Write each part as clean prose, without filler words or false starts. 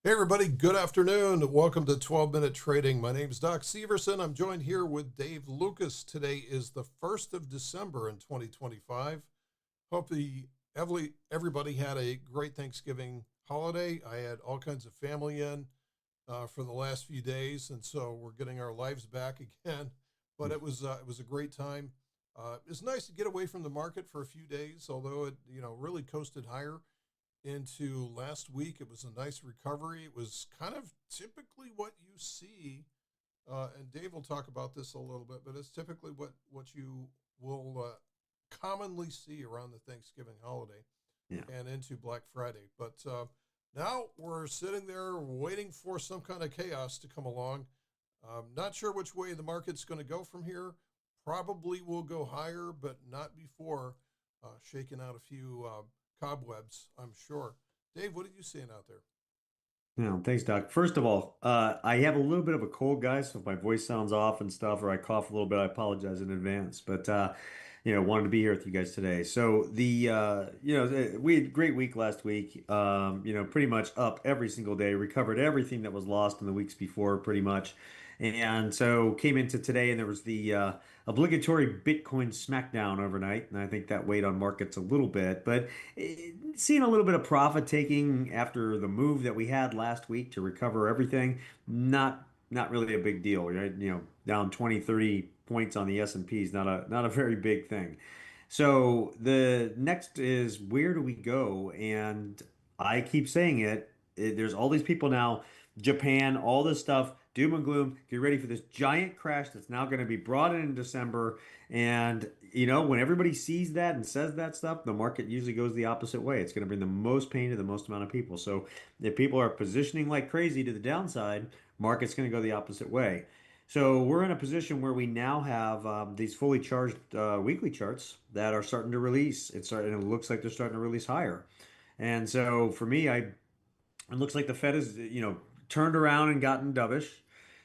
Hey everybody, good afternoon. Welcome to 12-Minute Trading. My name is Doc Severson. I'm joined here with Dave Lukas. Today is the 1st of December in 2025. Hopefully everybody had a great Thanksgiving holiday. I had all kinds of family in for the last few days, and so we're getting our lives back again. But it was a great time. It's nice to get away from the market for a few days, although it really coasted higher into last week. It was a nice recovery. It was kind of typically what you see, and Dave will talk about this a little bit, but it's typically what you will commonly see around the Thanksgiving holiday Yeah. and into Black Friday. But now we're sitting there waiting for some kind of chaos to come along. Not sure which way the market's going to go from here. Probably will go higher, but not before shaking out a few cobwebs, I'm sure. Dave, what are you seeing out there? No, thanks, Doc. First of all, I have a little bit of a cold, guys, so if my voice sounds off and stuff, or I cough a little bit, I apologize in advance. But wanted to be here with you guys today. So we had a great week last week. Pretty much up every single day, recovered everything that was lost in the weeks before, pretty much. And so came into today, and there was the obligatory Bitcoin smackdown overnight, and I think that weighed on markets a little bit. But seeing a little bit of profit taking after the move that we had last week to recover everything, not really a big deal, right? Down 20, 30 points on the S&P is not a very big thing. So the next is where do we go? And I keep saying there's all these people now, Japan, all this stuff, doom and gloom, get ready for this giant crash that's now going to be brought in December. And when everybody sees that and says that stuff, the market usually goes the opposite way. It's going to bring the most pain to the most amount of people. So if people are positioning like crazy to the downside, market's going to go the opposite way. So we're in a position where we now have these fully charged weekly charts that are starting to release. And it looks like they're starting to release higher. And so for me, it looks like the Fed is, turned around and gotten dovish.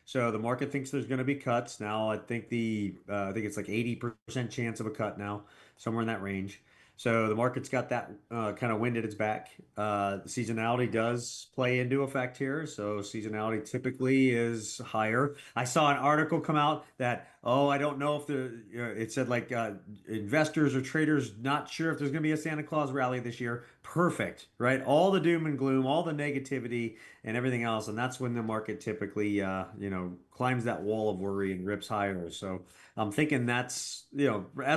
So the market thinks there's going to be cuts. Now I think it's like 80% chance of a cut now, somewhere in that range. So the market's got that kind of wind at its back. Seasonality does play into effect here. So seasonality typically is higher. I saw an article come out that, oh, I don't know if it said like investors or traders not sure if there's going to be a Santa Claus rally this year. Perfect, right? All the doom and gloom, all the negativity and everything else. And that's when the market typically, climbs that wall of worry and rips higher. So I'm thinking as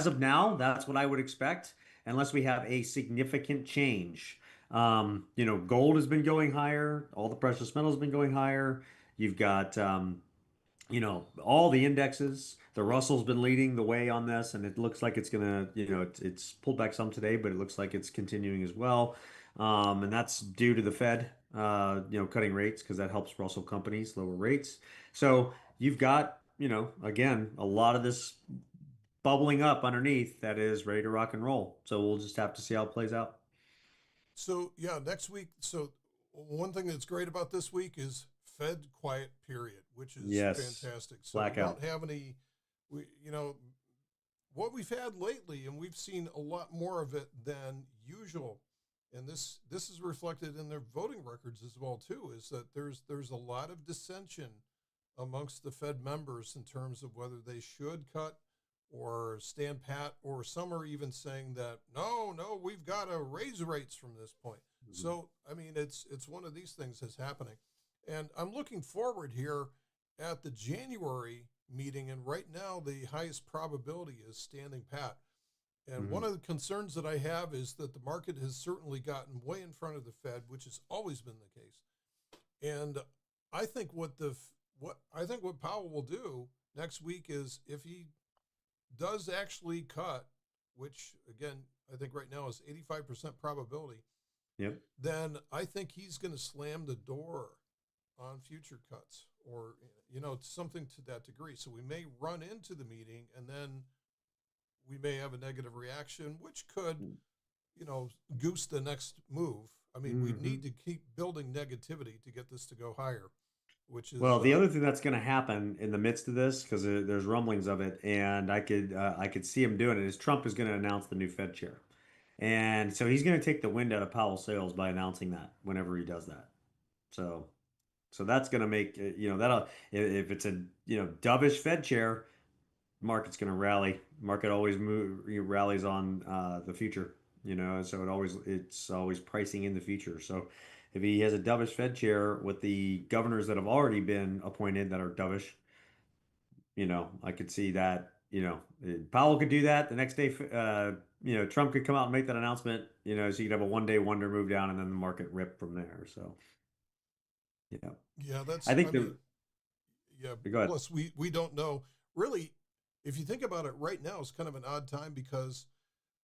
of now, that's what I would expect unless we have a significant change. Gold has been going higher. All the precious metals have been going higher. You've got, all the indexes. The Russell's been leading the way on this, and it looks like it's gonna, it's pulled back some today, but it looks like it's continuing as well. And that's due to the Fed, cutting rates because that helps Russell companies lower rates. So you've got, again, a lot of this bubbling up underneath that is ready to rock and roll. So we'll just have to see how it plays out. So, yeah, next week. So, one thing that's great about this week is Fed quiet period, which is Yes, fantastic. So, we don't blackout. have any, what we've had lately, and we've seen a lot more of it than usual. And this is reflected in their voting records as well too. Is that there's a lot of dissension amongst the Fed members in terms of whether they should cut or stand pat, or some are even saying that no, we've got to raise rates from this point. Mhm. So I mean, it's one of these things that's happening, and I'm looking forward here at the January meeting. And right now, the highest probability is standing pat. And one Mhm. of the concerns that I have is that the market has certainly gotten way in front of the Fed, which has always been the case. And I think what Powell will do next week is, if he does actually cut, which again I think right now is 85% probability, Yep. then I think he's going to slam the door on future cuts, or something to that degree. So we may run into the meeting and then we may have a negative reaction, which could goose the next move. I mean, we need Mhm. to keep building negativity to get this to go higher, which is Well, the other thing that's going to happen in the midst of this, because there's rumblings of it, and I could see him doing it, is Trump is going to announce the new Fed chair, and so he's going to take the wind out of Powell's sails by announcing that whenever he does that. So so that's going to make that'll if it's a dovish Fed chair, market's going to rally. Market always rallies on the future, so it's always pricing in the future. So if he has a dovish Fed chair with the governors that have already been appointed that are dovish, I could see that. Powell could do that the next day. Trump could come out and make that announcement. So you could have a one-day wonder move down, and then the market rip from there. So yeah, Yeah, I that's, think I the mean, yeah. go ahead. Plus, we don't know really. If you think about it, right now is kind of an odd time because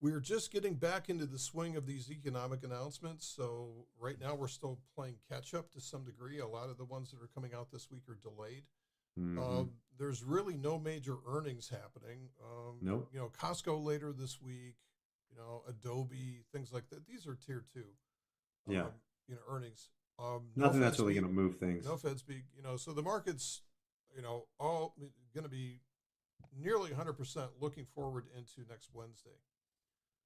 we're just getting back into the swing of these economic announcements. So right now we're still playing catch up to some degree. A lot of the ones that are coming out this week are delayed. Hmm. There's really no major earnings happening. Nope. Costco later this week. Adobe, things like that. These are tier two. Yeah. Earnings. No Nothing Fed that's really going speak. to move things. No Fed speak. So the market's all going to be nearly 100% looking forward into next Wednesday.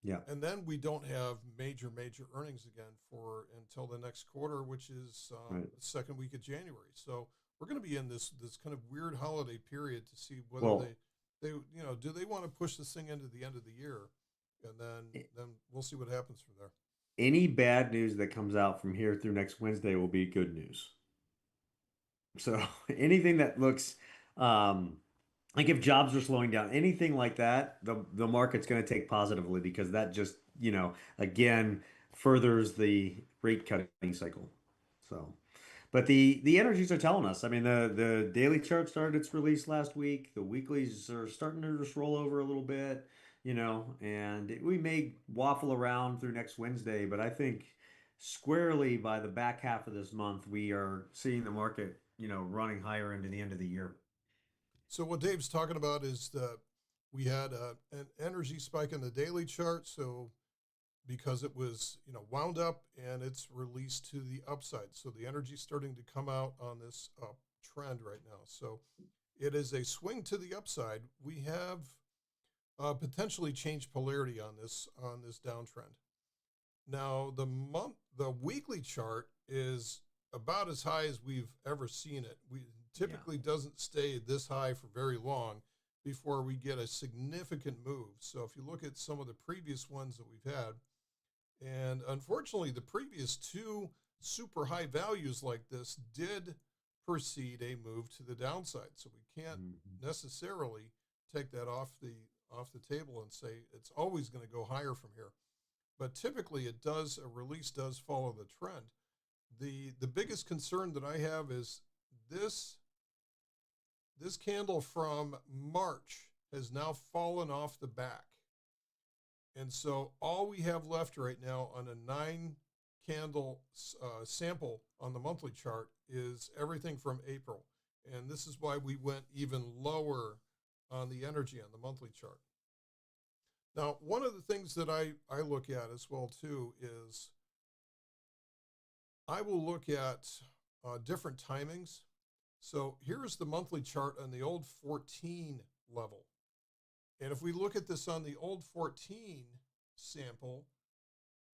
Yeah. And then we don't have major earnings again for until the next quarter, which is Right. the second week of January. So we're going to be in this kind of weird holiday period to see whether Well, they do they want to push this thing into the end of the year, and then we'll see what happens from there. any bad news that comes out from here through next Wednesday will be good news. So anything that looks um, like if jobs are slowing down, anything like that, the market's going to take positively because that just, again, furthers the rate cutting cycle. So, but the energies are telling us. I mean, the daily chart started its release last week. The weeklies are starting to just roll over a little bit, and we may waffle around through next Wednesday, but I think squarely by the back half of this month, we are seeing the market, running higher into the end of the year. So what Dave's talking about is that we had an energy spike in the daily chart. So because it was wound up and it's released to the upside. So the energy's starting to come out on this trend right now. So it is a swing to the upside. We have potentially changed polarity on this downtrend. Now the weekly chart is about as high as we've ever seen it. We Yeah. typically doesn't stay this high for very long before we get a significant move. So if you look at some of the previous ones that we've had, and unfortunately, the previous two super high values like this did precede a move to the downside. So we can't Mhm. necessarily take that off the table and say it's always going to go higher from here. But typically, a release does follow the trend. The biggest concern that I have is this this candle from March has now fallen off the back. And so all we have left right now on a 9 candle sample on the monthly chart is everything from April. And this is why we went even lower on the energy on the monthly chart. Now, one of the things that I look at as well too is I will look at different timings. So here's the monthly chart on the old 14 level. And if we look at this on the old 14 sample,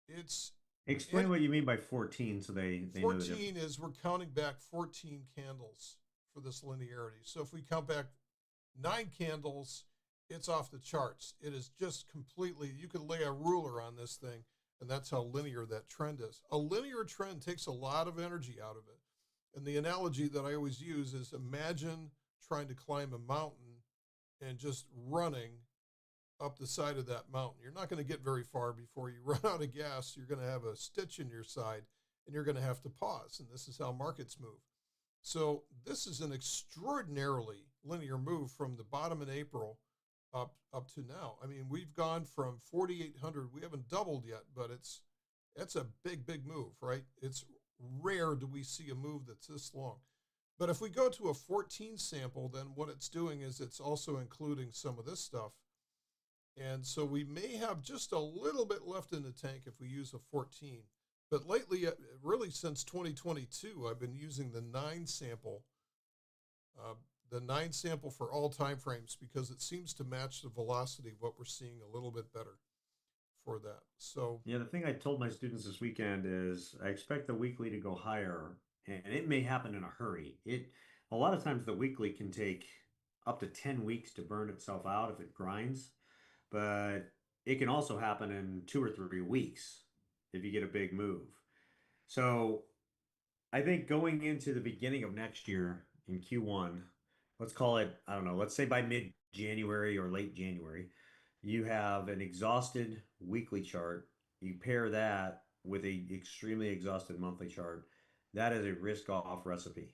it's Explain and what you mean by 14 so they know the difference. 14 is we're counting back 14 candles for this linearity. So if we count back 9 candles, it's off the charts. It is just completely, you could lay a ruler on this thing, and that's how linear that trend is. A linear trend takes a lot of energy out of it. And the analogy that I always use is imagine trying to climb a mountain and just running up the side of that mountain. You're not going to get very far before you run out of gas. You're going to have a stitch in your side and you're going to have to pause. And this is how markets move. So this is an extraordinarily linear move from the bottom in April up to now. I mean, we've gone from 4,800. We haven't doubled yet, but it's a big move, right? It's rare do we see a move that's this long. But if we go to a 14 sample, then what it's doing is it's also including some of this stuff. And so we may have just a little bit left in the tank if we use a 14. But lately, really since 2022, I've been using uh, the 9 sample for all time frames because it seems to match the velocity of what we're seeing a little bit better for that. So Yeah, the thing I told my students this weekend is I expect the weekly to go higher and it may happen in a hurry. It a lot of times the weekly can take up to 10 weeks to burn itself out if it grinds, but it can also happen in 2 or 3 weeks if you get a big move. So I think going into the beginning of next year in Q1, let's call it, I don't know, let's say by mid-January or late January, you have an exhausted weekly chart. You pair that with a extremely exhausted monthly chart. That is a risk off recipe.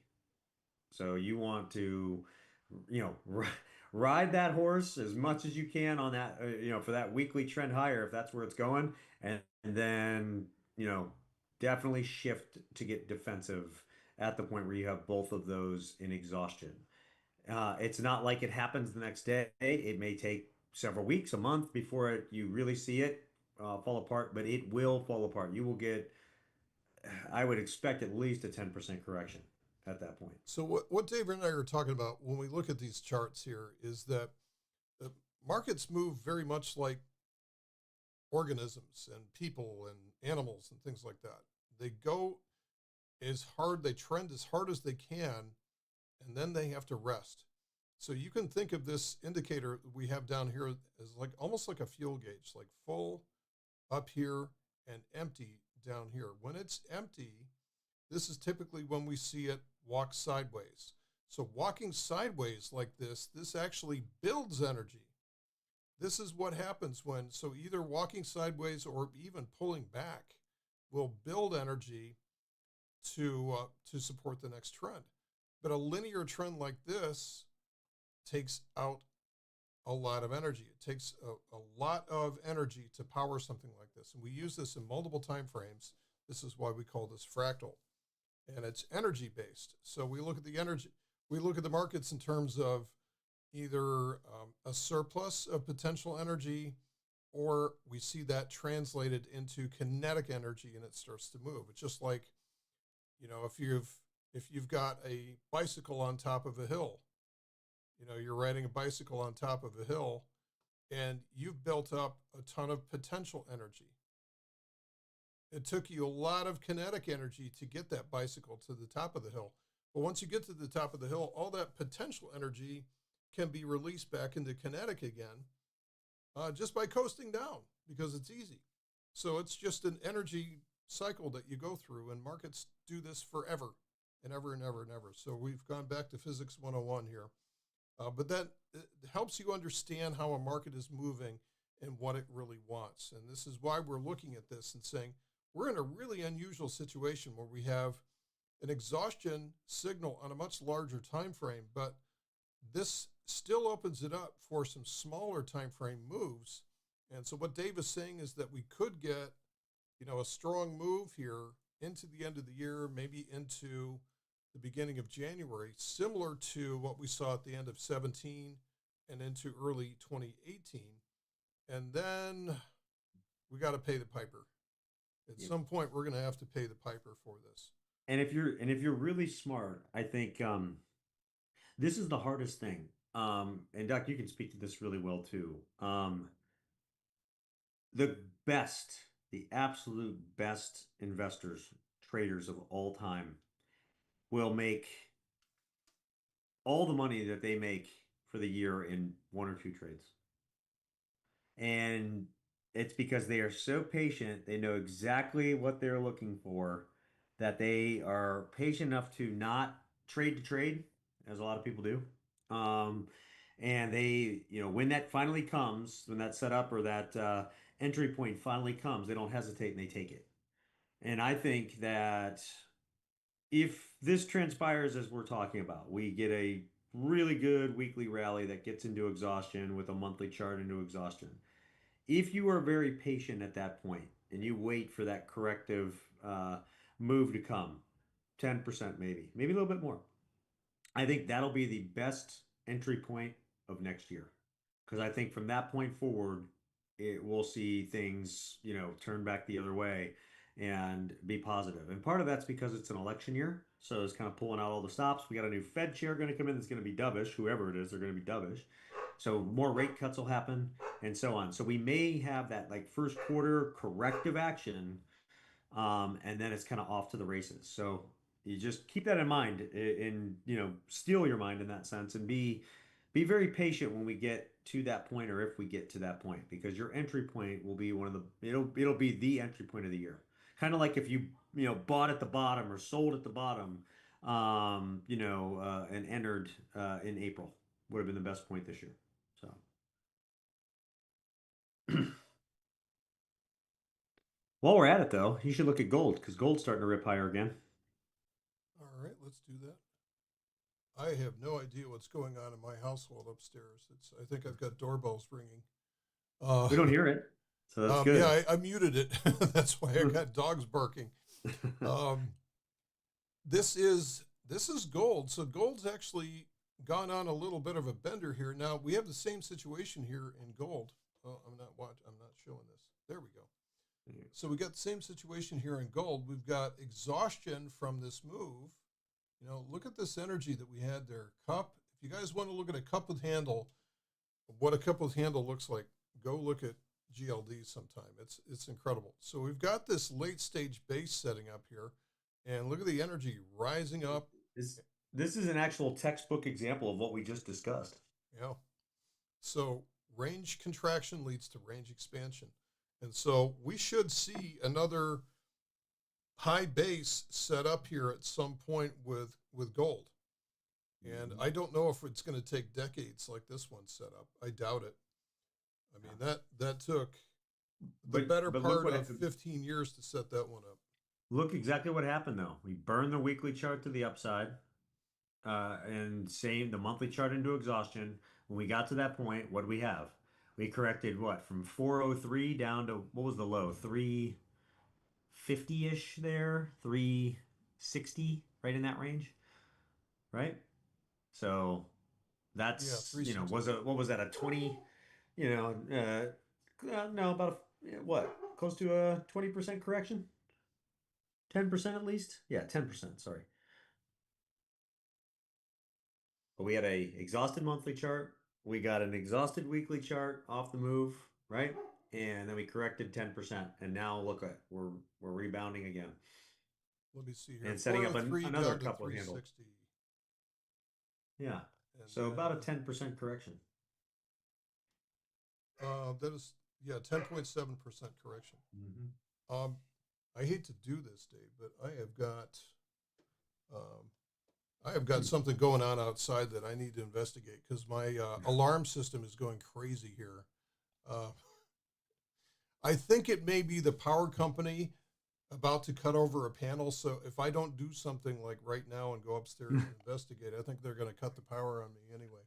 So you want to, ride that horse as much as you can on that, for that weekly trend higher if that's where it's going, and then, definitely shift to get defensive at the point where you have both of those in exhaustion. It's not like it happens the next day. It may take several weeks, a month before you really see it fall apart, but it will fall apart. You will get, I would expect at least a 10% correction at that point. So what David and I are talking about when we look at these charts here is that the markets move very much like organisms and people and animals and things like that. They go as hard, they trend as hard as they can, and then they have to rest. So you can think of this indicator we have down here as like almost like a fuel gauge, like full up here and empty down here. When it's empty, this is typically when we see it walk sideways. So walking sideways like this actually builds energy. This is what happens when, so either walking sideways or even pulling back will build energy to support the next trend. But a linear trend like this takes out a lot of energy. It takes a lot of energy to power something like this. And we use this in multiple time frames. This is why we call this fractal. And it's energy based. So we look at the energy, we look at the markets in terms of either a surplus of potential energy, or we see that translated into kinetic energy and it starts to move. It's just like, if you've got a bicycle on top of a hill, you're riding a bicycle on top of a hill and you've built up a ton of potential energy. It took you a lot of kinetic energy to get that bicycle to the top of the hill. But once you get to the top of the hill, all that potential energy can be released back into kinetic again just by coasting down because it's easy. So it's just an energy cycle that you go through, and markets do this forever and ever and ever and ever. So we've gone back to physics 101 here. But that helps you understand how a market is moving and what it really wants. And this is why we're looking at this and saying we're in a really unusual situation where we have an exhaustion signal on a much larger time frame, but this still opens it up for some smaller time frame moves. And so what Dave is saying is that we could get, a strong move here into the end of the year, maybe into the beginning of January, similar to what we saw at the end of 17 and into early 2018. And then we got to pay the piper. At Yeah. some point, we're going to have to pay the piper for this. And if you're really smart, I think this is the hardest thing. And Doc, you can speak to this really well too. The best, the absolute best investors, traders of all time will make all the money that they make for the year in one or two trades. And it's because they are so patient, they know exactly what they're looking for, that they are patient enough to not trade to trade, as a lot of people do. Um, and they, when that finally comes, when that setup or that entry point finally comes, they don't hesitate and they take it. And I think that if this transpires as we're talking about, we get a really good weekly rally that gets into exhaustion with a monthly chart into exhaustion. If you are very patient at that point and you wait for that corrective move to come, 10% maybe a little bit more, I think that'll be the best entry point of next year. Because I think from that point forward, we'll see things, turn back the other way and be positive. And part of that's because it's an election year. So it's kind of pulling out all the stops. We got a new Fed chair going to come in that's going to be dovish, whoever it is, they're going to be dovish. So more rate cuts will happen and so on. So we may have that like first quarter corrective action, and then it's kind of off to the races. So you just keep that in mind and steel your mind in that sense and be very patient when we get to that point or if we get to that point because your entry point will be one of the it'll be the entry point of the year. Kind of like if you bought at the bottom or sold at the bottom and entered in April would have been the best point this year. So while we're at it though, you should look at gold because gold's starting to rip higher again. All right, let's do that. I have no idea what's going on in my household upstairs. I think I've got doorbells ringing. Uh, We don't hear it, so that's yeah, good. I muted it. That's why I got dogs barking. Um, this is gold. So gold's actually gone on a little bit of a bender here. Now we have the same situation here in gold. Oh, I'm not showing this. There we go. So we got the same situation here in gold. We've got exhaustion from this move. Look at this energy that we had there. Cup. If you guys want to look at a cup with handle, what a cup with handle looks like, go look at GLD sometime. It's incredible. So we've got this late stage base setting up here, and look at the energy rising up. This this is an actual textbook example of what we just discussed. Yeah. So range contraction leads to range expansion. And so we should see another high base set up here at some point with gold. And I don't know if it's going to take decades like this one set up. I doubt it. I mean that took the better But look part what of happened. 15 years to set that one up. Look exactly what happened though. We burned the weekly chart to the upside, and same the monthly chart into exhaustion. When we got to that point, what do we have? We corrected what from 403 down to what was the low? 350-ish there, 360, right in that range, right? So Yeah, that's, was 360. a what was that a 20, you know, no, about what? Close to a 20% correction? 10% at least? Yeah, 10%, sorry. But we had a exhausted monthly chart. We got an exhausted weekly chart off the move, right? And then we corrected 10%. And now look at we're rebounding again Let me see here. and setting up 403 another down to couple of handle. 360. Yeah. And So about a then 10% correction. that is, yeah, 10.7% correction. Hmm. Um, I hate to do this, Dave, but um, I have got something going on outside that I need to investigate because my alarm system is going crazy here. Uh, I think it may be the power company about to cut over a panel. So if I don't do something like right now and go upstairs and investigate, I think they're going to cut the power on me anyway.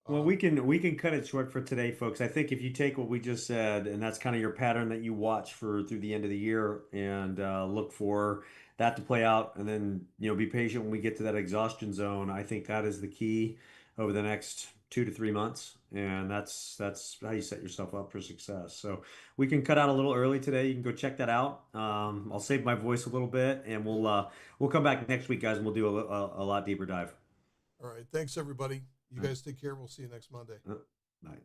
Well, Um, we can cut it short for today, folks. I think if you take what we just said, and that's kind of your pattern that you watch for through the end of the year, and look for that to play out, and then be patient when we get to that exhaustion zone. I think that is the key over the next 2 to 3 months, and that's how you set yourself up for success. So we can cut out a little early today. You can go check that out. I'll save my voice a little bit, and we'll come back next week, guys, and we'll do a lot deeper dive. all right. Thanks, everybody. You All right. guys take care. We'll see you next Monday. Bye.